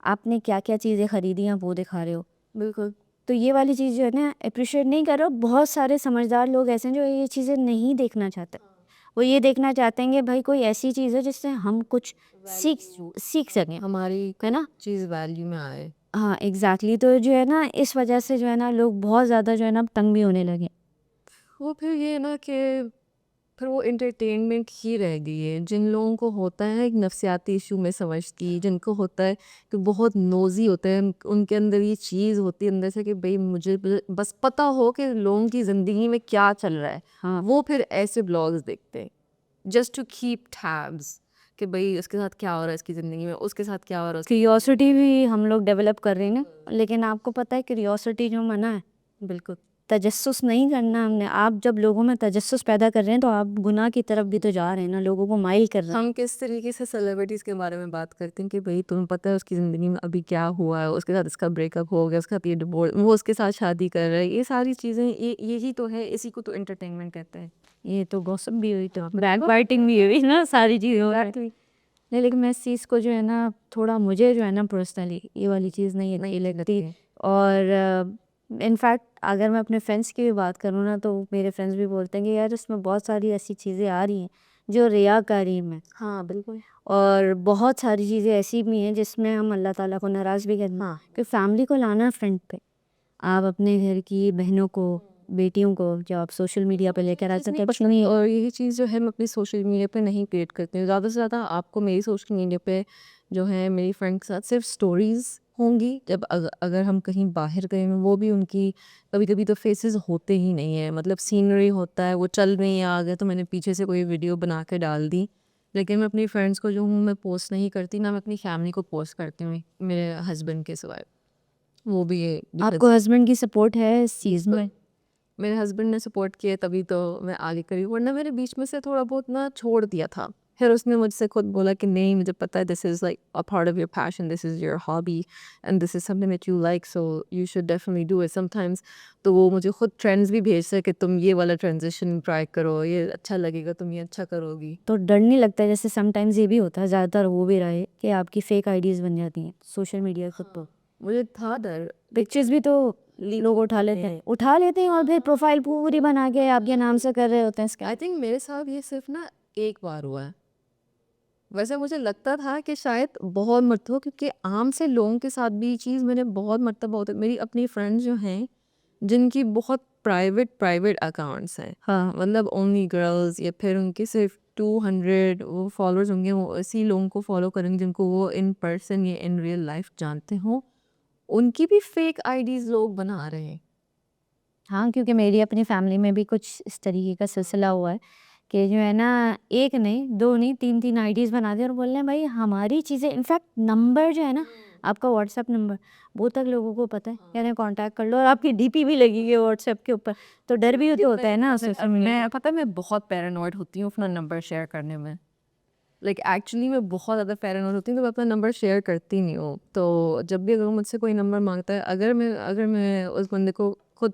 आपने क्या क्या चीज़ें ख़रीदी हैं वो दिखा रहे हो। बिल्कुल। तो ये वाली चीज़ जो है ना अप्रिशिएट नहीं कर रहे हो। बहुत सारे समझदार लोग ऐसे हैं जो ये चीज़ें नहीं देखना चाहते। वो ये देखना चाहते हैं कि भाई कोई ऐसी चीज़ है जिससे हम कुछ सीख सकें, हमारी है ना। चीज़ वैल्यू में आए। हाँ एग्जैक्टली। तो जो है ना इस वजह से जो है ना लोग बहुत ज़्यादा जो है ना तंग भी होने लगे। वो फिर ये है ना कि फिर वो एंटरटेनमेंट ही रह गई है। जिन लोगों को होता है एक नफ्सियाती इशू में समझती, जिनको होता है कि बहुत नोज़ी होते हैं, उनके अंदर ये चीज़ होती है अंदर से कि भाई मुझे बस पता हो कि लोगों की ज़िंदगी में क्या चल रहा है, हाँ वो फिर ऐसे ब्लॉग्स देखते हैं जस्ट टू कीप टैब्स कि भाई उसके साथ क्या हो रहा है इसकी ज़िंदगी में, उसके साथ क्या हो रहा है क्यूरियोसिटी भी हम लोग डेवलप कर रहे हैं ना। लेकिन आपको पता है क्यूरियोसिटी जो मना है, बिल्कुल। तजस्सुस नहीं करना हमने। आप जब लोगों में तजस्सुस पैदा कर रहे हैं तो आप गुनाह की तरफ भी तो जा रहे हैं ना, लोगों को माइल कर रहे हैं। हम किस तरीके से सेलिब्रिटीज़ के बारे में बात करते हैं कि भाई तुम्हें पता है उसकी ज़िंदगी में अभी क्या हुआ है, उसके साथ इसका ब्रेकअप हो गया, उसके साथ ये डिवोर्स, वो उसके साथ शादी कर रहा है, ये सारी चीज़ें ये यही तो है, इसी को तो एंटरटेनमेंट कहते हैं। ये तो गॉसिप भी हुई, तो बैक बाइटिंग भी हुई ना, सारी चीज़ें हो रही थी। नहीं लेकिन मैं इस चीज़ को जो है ना थोड़ा, मुझे जो है ना पर्सनली ये वाली चीज़ नहीं अच्छी लगती। और इनफैक्ट अगर मैं अपने फ्रेंड्स की भी बात करूँ ना, तो मेरे फ्रेंड्स भी बोलते हैं कि यार इसमें बहुत सारी ऐसी चीज़ें आ रही हैं जो रियाकारी में। हाँ बिल्कुल। और बहुत सारी चीज़ें ऐसी भी हैं जिसमें हम अल्लाह ताला को नाराज़ भी करते हैं। हाँ कि फैमिली को लाना फ्रंट पे, आप अपने घर की बहनों को, बेटियों को जो आप सोशल मीडिया पे लेकर आ सकते हैं। कुछ नहीं, और यही चीज़ जो है मैं अपनी सोशल मीडिया पे नहीं क्रिएट करती हूँ। ज़्यादा से ज़्यादा आपको मेरी सोशल मीडिया पे जो है मेरी फ्रेंड के साथ सिर्फ स्टोरीज़ होंगी। जब अगर हम कहीं बाहर गए हैं, वो भी उनकी कभी कभी तो फेसेस होते ही नहीं है, मतलब सीनरी होता है, वो चल रही है आगे तो मैंने पीछे से कोई वीडियो बना के डाल दी। लेकिन मैं अपनी फ्रेंड्स को जो हूँ मैं पोस्ट नहीं करती, ना मैं अपनी फैमिली को पोस्ट करती हूँ मेरे हस्बैंड के सिवाय। वो भी ये आपको हस्बैंड की सपोर्ट है इस चीज़ में? मेरे हस्बैंड ने सपोर्ट किया तभी तो मैं आगे करी, वरना मेरे बीच में से थोड़ा बहुत ना छोड़ दिया था। फिर उसने मुझसे खुद बोला कि नहीं मुझे पता है this is like a part of your passion, this is your hobby and this is something that you like, so you should definitely do it sometimes. तो वो मुझे खुद ट्रेंड्स भी भेजता है कि तुम ये वाला ट्रांजिशन ट्राई करो, ये अच्छा लगेगा, तुम ये अच्छा करोगी। तो डर नहीं लगता है? जैसे समटाइम्स ये भी होता है, ज़्यादातर हो भी रहा है कि आपकी फेक आईडीज़ बन जाती हैं सोशल मीडिया खुद तो। मुझे था डर। पिक्चर्स भी तो लोग उठा लेते हैं और फिर प्रोफाइल पूरी बना के आपके नाम से कर रहे होते हैं आई स्कैम। थिंक मेरे साथ ये सिर्फ ना एक बार हुआ है। वैसे मुझे लगता था कि शायद बहुत मरतबा, क्योंकि आम से लोगों के साथ भी ये चीज़ मैंने बहुत मरतबा होता है। मेरी अपनी फ्रेंड्स जो हैं जिनकी बहुत प्राइवेट प्राइवेट अकाउंट्स हैं, हाँ मतलब ओनली गर्ल्स, या फिर उनके सिर्फ 200 वो फॉलोअर्स होंगे, वो ऐसी लोगों को फॉलो करेंगे जिनको वो इन पर्सन या इन रियल लाइफ जानते हो, उनकी भी फेक आईडीज़ लोग बना रहे हैं। हाँ, क्योंकि मेरी अपनी फैमिली में भी कुछ इस तरीके का सिलसिला हुआ है कि जो है ना एक नहीं, दो नहीं, तीन तीन आईडीज़ बना दी और बोल रहे हैं भाई हमारी चीज़ें, इनफैक्ट नंबर जो है ना, आपका व्हाट्सएप नंबर, वो तक लोगों को पता है। कह रहे हैं कांटेक्ट कर लो और आपकी डीपी भी लगी है व्हाट्सएप के ऊपर। तो डर भी तो होता है ना सोशल मीडिया। मैं पता है मैं बहुत पैरानॉइड होती हूँ अपना नंबर शेयर करने में। लाइक एक्चुअली मैं बहुत ज़्यादा पैरानॉइड होती हूँ, तो मैं अपना नंबर शेयर करती नहीं हूँ। तो जब भी अगर वो मुझसे कोई नंबर मांगता है, अगर मैं उस बंदे को खुद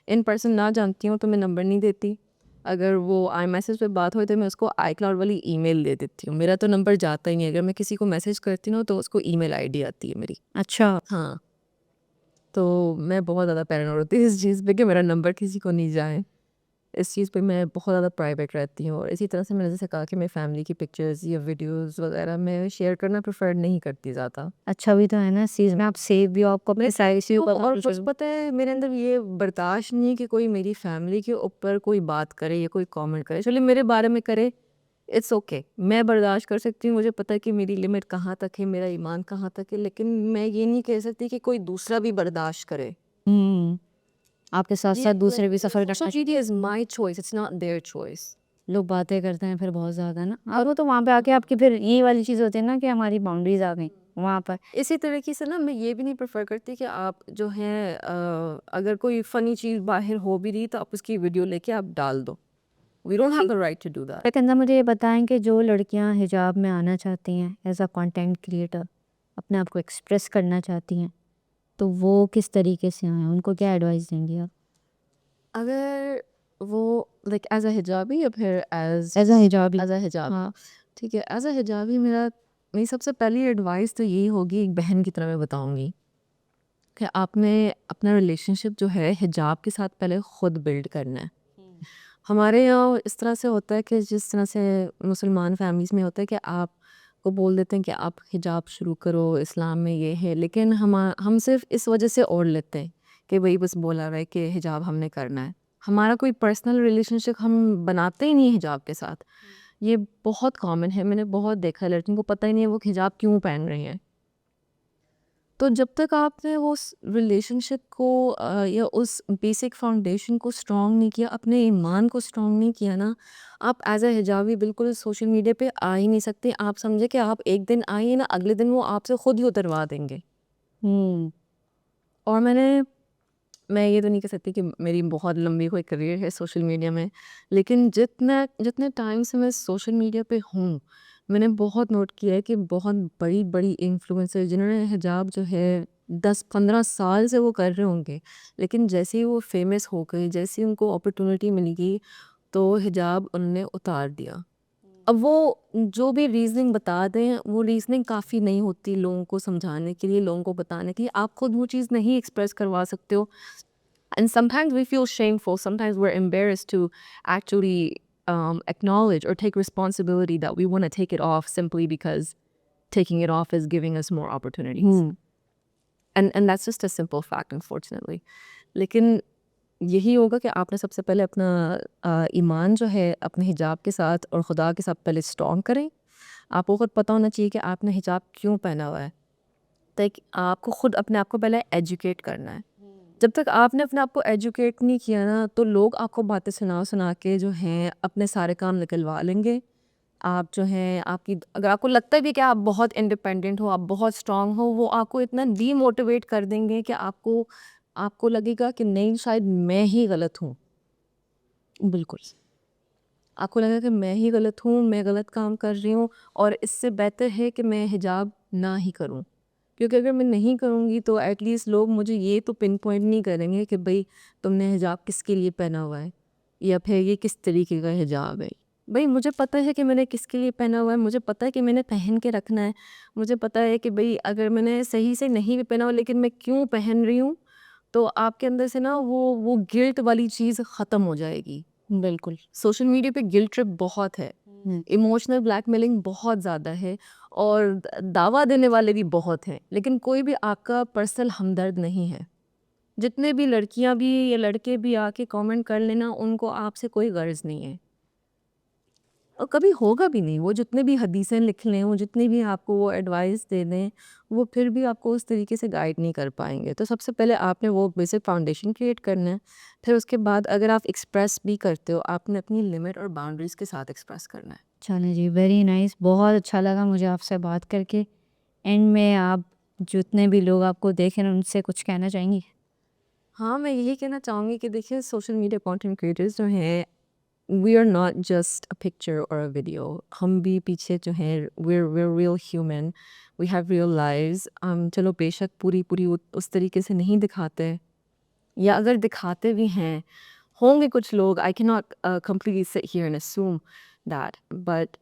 इन पर्सन ना जानती हूँ तो मैं नंबर नहीं देती। अगर वो आई मैसेज पे बात हो तो मैं उसको आई क्लाउड वाली ईमेल दे देती हूँ। मेरा तो नंबर जाता ही नहीं है। अगर मैं किसी को मैसेज करती हूँ तो उसको ईमेल आईडी आती है मेरी। अच्छा, हाँ, तो मैं बहुत ज़्यादा पैरानॉइड होती हूँ इस चीज़ पे कि मेरा नंबर किसी को नहीं जाए। इस चीज़ पे मैं बहुत ज़्यादा प्राइवेट रहती हूँ, और इसी तरह से मैंने जैसे कहा कि मैं फैमिली की पिक्चर्स या वीडियोस वगैरह मैं शेयर करना प्रेफर नहीं करती ज़्यादा। अच्छा भी तो है ना इस चीज़ में, आप सेव भी हो, आपको अपने प्राइवेसी तो और कुछ पता है मेरे अंदर ये बर्दाश्त नहीं है कि कोई मेरी फैमिली के ऊपर कोई बात करे या कोई कमेंट करे, चलिए मेरे बारे में करे, इट्स ओके, मैं बर्दाश्त कर सकती हूँ। मुझे पता है कि मेरी लिमिट कहाँ तक है, मेरा ईमान कहाँ तक है, लेकिन मैं ये नहीं कह सकती कि कोई दूसरा भी बर्दाश्त करे। आपके साथ साथ दूसरे भी सफ़र करना। Social media is my choice, it's not their choice. लोग बातें करते हैं फिर बहुत ज़्यादा ना, और वो तो वहाँ पे आके आपकी फिर ये वाली चीज़ होती है ना कि हमारी बाउंड्रीज आ गई वहाँ पर। इसी तरीके से ना मैं ये भी नहीं प्रेफर करती कि आप जो है अगर कोई फ़नी चीज़ बाहर हो भी रही तो आप उसकी वीडियो लेके आप डाल दो। We don't have the right to do that. लेकिन ना मुझे ये बताएं कि जो लड़कियाँ हिजाब में आना चाहती हैं एज अ कंटेंट क्रिएटर, अपने आप को एक्सप्रेस करना चाहती हैं, तो वो किस तरीके से आएँ, उनको क्या एडवाइस देंगी आप? अगर वो लाइक एज अ हिजाबी या फिर एज एज अ हिजाबी। एज अ हिजाब? हाँ। ठीक है, एज अ हिजाबी मेरी सबसे पहली एडवाइस तो यही होगी, एक बहन की तरह मैं बताऊंगी कि आपने अपना रिलेशनशिप जो है हिजाब के साथ पहले खुद बिल्ड करना है। हमारे यहाँ इस तरह से होता है कि जिस तरह से मुसलमान फैमिलीज़ में होता है कि आपको बोल देते हैं कि आप हिजाब शुरू करो, इस्लाम में ये है, लेकिन हम सिर्फ इस वजह से ओढ़ लेते हैं कि वही बस बोला हुआ है कि हिजाब हमने करना है। हमारा कोई पर्सनल रिलेशनशिप हम बनाते ही नहीं है हिजाब के साथ। ये बहुत कॉमन है, मैंने बहुत देखा है लड़कियों को पता ही नहीं है वो हिजाब क्यों पहन रही हैं। तो जब तक आपने वो उस रिलेशनशिप को या उस बेसिक फाउंडेशन को स्ट्रॉन्ग नहीं किया, अपने ईमान को स्ट्रॉन्ग नहीं किया ना, आप एज अ हिजाबी बिल्कुल सोशल मीडिया पे आ ही नहीं सकते। आप समझे कि आप एक दिन आइए ना, अगले दिन वो आपसे खुद ही उतरवा देंगे। हम्म। और मैं ये तो नहीं कह सकती कि मेरी बहुत लंबी कोई करियर है सोशल मीडिया में, लेकिन जितने टाइम से मैं सोशल मीडिया पे हूँ, मैंने बहुत नोट किया है कि बहुत बड़ी बड़ी इन्फ्लुएंसर जिन्होंने हिजाब जो है 10-15 साल से वो कर रहे होंगे, लेकिन जैसे ही वो फेमस हो गए, जैसे ही उनको अपॉर्चुनिटी मिलेगी, तो हिजाब उनने उतार दिया। अब वो जो भी रीज़निंग बता दें, वो रीज़निंग काफ़ी नहीं होती लोगों को समझाने के लिए, लोगों को बताने के लिए। आप खुद वो चीज़ नहीं एक्सप्रेस करवा सकते हो। And sometimes we feel shameful. Sometimes we're embarrassed to actually acknowledge or take responsibility that we want to take it off simply because taking it off is giving us more opportunities. And that's just a simple fact, unfortunately. लेकिन यही होगा कि आपने सबसे पहले अपना ईमान जो है अपने हिजाब के साथ और खुदा के साथ पहले स्ट्रॉन्ग करें। आपको खुद पता होना चाहिए कि आपने हिजाब क्यों पहना हुआ है। ताकि आपको खुद अपने आप को पहले एजुकेट करना है। जब तक आपने अपने आप को एजुकेट नहीं किया ना, तो लोग आपको बातें सुना सुना के जो हैं अपने सारे काम निकलवा लेंगे। आप जो हैं आपकी अगर आपको लगता भी है कि आप बहुत इंडिपेंडेंट हो, आप बहुत स्ट्रांग हो, वो आपको इतना डीमोटिवेट कर देंगे कि आपको आपको लगेगा कि नहीं, शायद मैं ही गलत हूँ। बिल्कुल, आपको लगेगा कि मैं ही गलत हूँ, मैं गलत काम कर रही हूँ और इससे बेहतर है कि मैं हिजाब ना ही करूँ। क्योंकि अगर मैं नहीं करूँगी तो एटलीस्ट लोग मुझे ये तो पिन पॉइंट नहीं करेंगे कि भाई तुमने हिजाब किसके लिए पहना हुआ है या फिर ये किस तरीके का हिजाब है। भाई मुझे पता है कि मैंने किसके लिए पहना हुआ है, मुझे पता है कि मैंने पहन के रखना है, मुझे पता है कि भाई अगर मैंने सही से नहीं भी पहना हुआ लेकिन मैं क्यों पहन रही हूँ, तो आपके अंदर से ना वो गिल्ट वाली चीज़ ख़त्म हो जाएगी। बिल्कुल। सोशल मीडिया पे गिल्ट ट्रिप बहुत है, इमोशनल ब्लैकमेलिंग बहुत ज़्यादा है और दावा देने वाले भी बहुत हैं, लेकिन कोई भी आपका पर्सनल हमदर्द नहीं है। जितने भी लड़कियां भी या लड़के भी आके कमेंट कर लेना, उनको आपसे कोई गर्ज नहीं है और कभी होगा भी नहीं। वो जितने भी हदीसें लिख लें, वो जितनी भी आपको वो एडवाइस दे दें, वो फिर भी आपको उस तरीके से गाइड नहीं कर पाएंगे। तो सबसे पहले आपने वो बेसिक फाउंडेशन क्रिएट करना है। फिर उसके बाद अगर आप एक्सप्रेस भी करते हो, आपने अपनी लिमिट और बाउंड्रीज़ के साथ एक्सप्रेस करना है। चलो जी, वेरी नाइस। बहुत अच्छा लगा मुझे आपसे बात करके। एंड में आप जितने भी लोग आपको देखें उनसे कुछ कहना चाहेंगी? हाँ, मैं यही कहना चाहूँगी कि देखिए सोशल मीडिया कंटेंट क्रिएटर्स जो हैं, we are not just a picture और अ वीडियो। हम भी पीछे जो हैं we are real human, we have real lives. हम चलो बेशक पूरी पूरी उस तरीके से नहीं दिखाते, या अगर दिखाते भी हैं, होंगे कुछ लोग, I can not completely sit here and assume that, but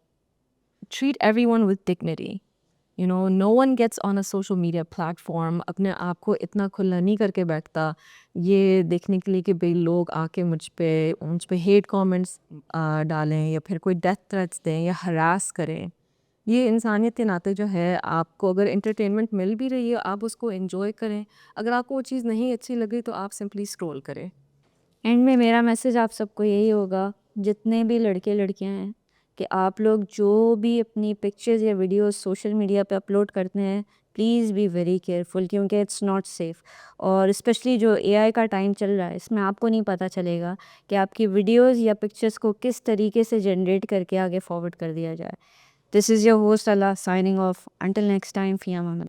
treat everyone with dignity. You know, no one gets on a social media platform अपने आप को इतना खुला नहीं करके बैठता ये देखने के लिए कि भाई लोग आके मुझ पे हेट कमेंट्स डालें या फिर कोई डेथ थ्रेट्स दें या हरास करें। ये इंसानियत के नाते जो है, आपको अगर एंटरटेनमेंट मिल भी रही है, आप उसको एंजॉय करें। अगर आपको वो चीज़ नहीं अच्छी लगी तो आप सिंपली स्क्रॉल करें। एंड में मेरा मैसेज आप सबको यही होगा, जितने भी लड़के लड़कियां हैं, कि आप लोग जो भी अपनी पिक्चर्स या वीडियोस सोशल मीडिया पे अपलोड करते हैं, प्लीज़ बी वेरी केयरफुल, क्योंकि इट्स नॉट सेफ़। और स्पेशली जो एआई का टाइम चल रहा है, इसमें आपको नहीं पता चलेगा कि आपकी वीडियोस या पिक्चर्स को किस तरीके से जनरेट करके आगे फॉरवर्ड कर दिया जाए। This is your host Ala signing off. Until next time, फ़िया अमान।